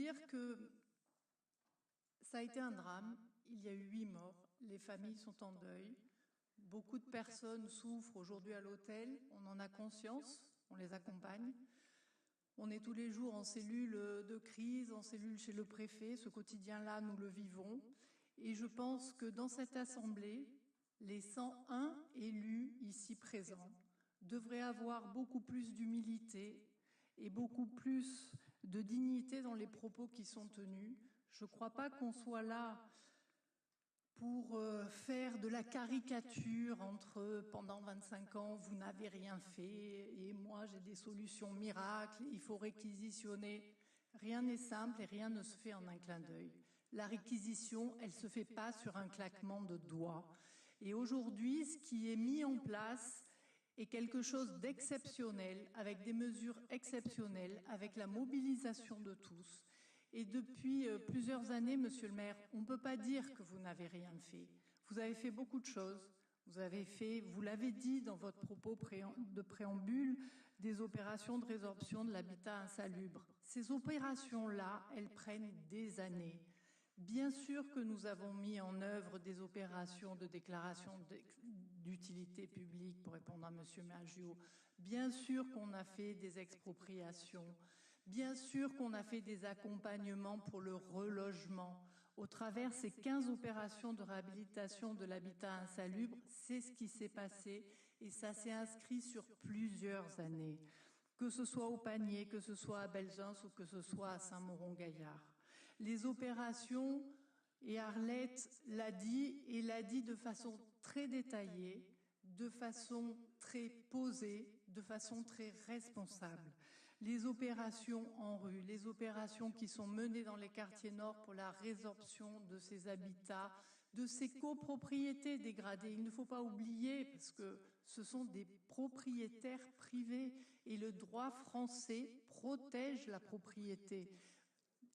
dire que ça a été un drame. Il y a eu 8 morts. Les familles sont en deuil. Beaucoup de personnes souffrent aujourd'hui à l'hôtel. On en a conscience. On les accompagne. On est tous les jours en cellule de crise, en cellule chez le préfet. Ce quotidien-là, nous le vivons. Et je pense que dans cette assemblée, les 101 élus ici présents devraient avoir beaucoup plus d'humilité et beaucoup plus de dignité dans les propos qui sont tenus. Je ne crois pas qu'on soit là pour faire de la caricature entre pendant 25 ans, vous n'avez rien fait et moi j'ai des solutions miracles, il faut réquisitionner. Rien n'est simple et rien ne se fait en un clin d'œil. La réquisition, elle ne se fait pas sur un claquement de doigts. Et aujourd'hui, ce qui est mis en place est quelque chose d'exceptionnel, avec des mesures exceptionnelles, avec la mobilisation de tous. Et depuis plusieurs années, Monsieur le maire, on ne peut pas dire que vous n'avez rien fait. Vous avez fait beaucoup de choses. Vous l'avez dit dans votre propos de préambule, des opérations de résorption de l'habitat insalubre. Ces opérations-là, elles prennent des années. Bien sûr que nous avons mis en œuvre des opérations de déclaration d'utilité publique, pour répondre à Monsieur Maggio. Bien sûr qu'on a fait des expropriations. Bien sûr qu'on a fait des accompagnements pour le relogement. Au travers de ces 15 opérations de réhabilitation de l'habitat insalubre, c'est ce qui s'est passé et ça s'est inscrit sur plusieurs années. Que ce soit au Panier, que ce soit à Belzunce ou que ce soit à Saint-Mauron-Gaillard. Les opérations, et Arlette l'a dit, et l'a dit de façon très détaillée, de façon très posée, de façon très responsable. Les opérations en rue, les opérations qui sont menées dans les quartiers nord pour la résorption de ces habitats, de ces copropriétés dégradées. Il ne faut pas oublier, parce que ce sont des propriétaires privés et le droit français protège la propriété.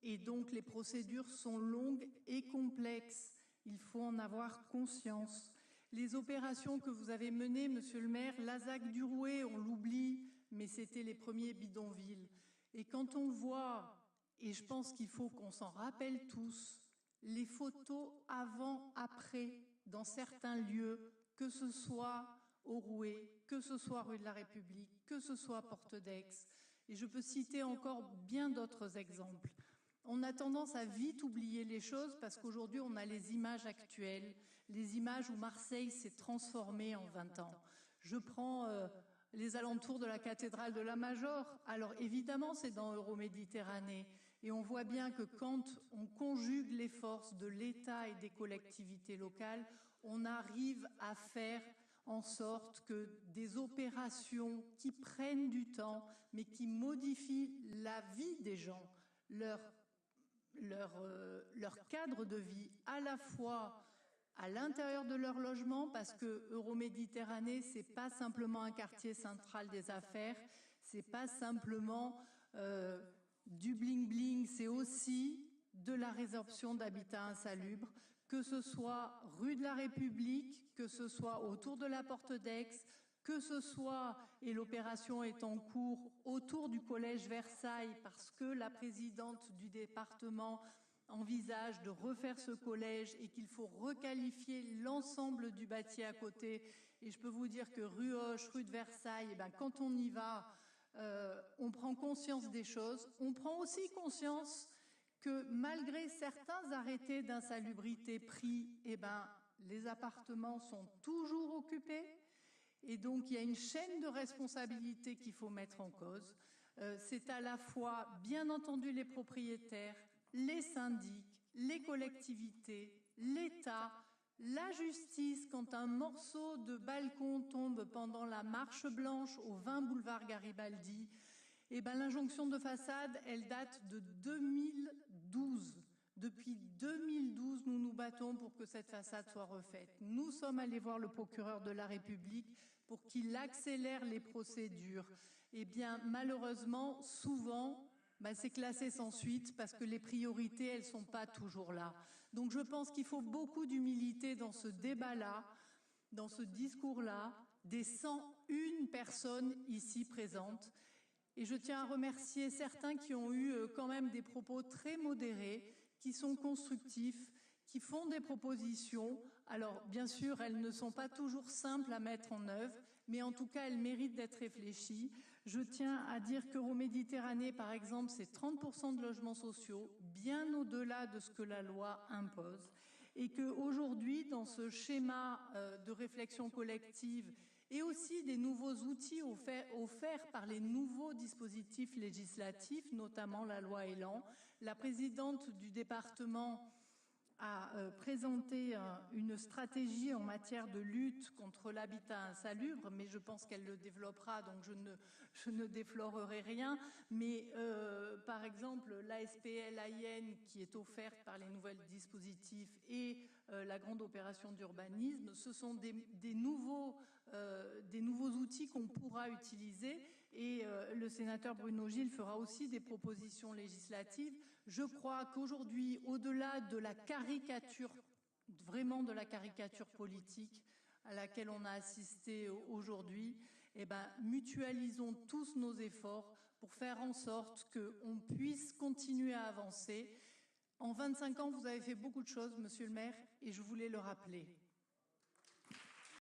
Et donc les procédures sont longues et complexes. Il faut en avoir conscience. Les opérations que vous avez menées, Monsieur le maire, Lazac du Rouet, on l'oublie, mais c'était les premiers bidonvilles. Et quand on voit, et je pense qu'il faut qu'on s'en rappelle tous, les photos avant-après dans certains lieux, que ce soit au Rouet, que ce soit rue de la République, que ce soit Porte d'Aix, et je peux citer encore bien d'autres exemples. On a tendance à vite oublier les choses parce qu'aujourd'hui, on a les images actuelles, les images où Marseille s'est transformée en 20 ans. Je prends les alentours de la cathédrale de la Major. Alors évidemment, c'est dans Euroméditerranée. Et on voit bien que quand on conjugue les forces de l'État et des collectivités locales, on arrive à faire en sorte que des opérations qui prennent du temps, mais qui modifient la vie des gens, leur cadre de vie, à la fois à l'intérieur de leur logement, parce que Euroméditerranée, c'est pas simplement un quartier central des affaires, c'est pas simplement du bling-bling, c'est aussi de la résorption d'habitat insalubre, que ce soit rue de la République, que ce soit autour de la Porte d'Aix, que ce soit, et l'opération est en cours, autour du collège Versailles, parce que la présidente du département envisage de refaire ce collège et qu'il faut requalifier l'ensemble du bâti à côté. Et je peux vous dire que rue Hoche, rue de Versailles, eh ben, quand on y va, on prend conscience des choses. On prend aussi conscience que malgré certains arrêtés d'insalubrité pris, eh ben, les appartements sont toujours occupés. Et donc, il y a une chaîne de responsabilité qu'il faut mettre en cause. C'est à la fois, bien entendu, les propriétaires, les syndics, les collectivités, l'État, la justice, quand un morceau de balcon tombe pendant la marche blanche au 20 boulevard Garibaldi, eh ben, l'injonction de façade, elle date de 2012. Depuis 2012, nous nous battons pour que cette façade soit refaite. Nous sommes allés voir le procureur de la République pour qu'il accélère les procédures. Eh bien, malheureusement, souvent, c'est classé sans suite parce que les priorités, elles ne sont pas toujours là. Donc je pense qu'il faut beaucoup d'humilité dans ce débat-là, dans ce discours-là, des 101 personnes ici présentes. Et je tiens à remercier certains qui ont eu quand même des propos très modérés, qui sont constructifs, qui font des propositions. Alors, bien sûr, elles ne sont pas toujours simples à mettre en œuvre, mais en tout cas, elles méritent d'être réfléchies. Je tiens à dire qu'Euroméditerranée, par exemple, c'est 30% de logements sociaux, bien au-delà de ce que la loi impose. Et qu'aujourd'hui, dans ce schéma de réflexion collective et aussi des nouveaux outils offerts par les nouveaux dispositifs législatifs, notamment la loi Elan, la présidente du département a présenté une stratégie en matière de lutte contre l'habitat insalubre, mais je pense qu'elle le développera, donc je ne déflorerai rien. Mais par exemple, l'ASPL AIN qui est offerte par les nouveaux dispositifs et la grande opération d'urbanisme, ce sont des nouveaux outils qu'on pourra utiliser. Et le sénateur Bruno Gilles fera aussi des propositions législatives. Je crois qu'aujourd'hui, au-delà de la caricature, vraiment de la caricature politique à laquelle on a assisté aujourd'hui, eh ben, mutualisons tous nos efforts pour faire en sorte qu'on puisse continuer à avancer. En 25 ans, vous avez fait beaucoup de choses, monsieur le maire, et je voulais le rappeler.